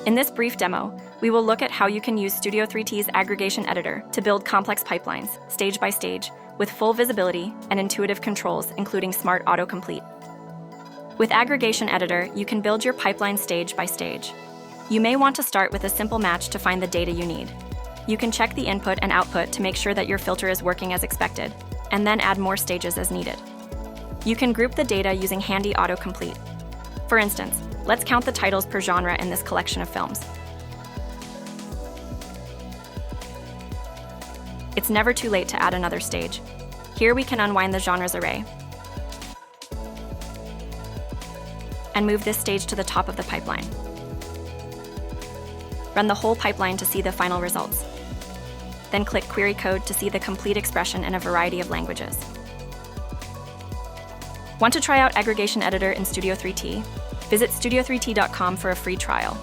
In this brief demo, we will look at how you can use Studio 3T's Aggregation Editor to build complex pipelines, stage by stage, with full visibility and intuitive controls, including smart autocomplete. With Aggregation Editor, you can build your pipeline stage by stage. You may want to start with a simple match to find the data you need. You can check the input and output to make sure that your filter is working as expected, and then add more stages as needed. You can group the data using handy autocomplete. For instance, let's count the titles per genre in this collection of films. It's never too late to add another stage. Here we can unwind the genres array and move this stage to the top of the pipeline. Run the whole pipeline to see the final results. Then click Query Code to see the complete expression in a variety of languages. Want to try out Aggregation Editor in Studio 3T? Visit studio3t.com for a free trial.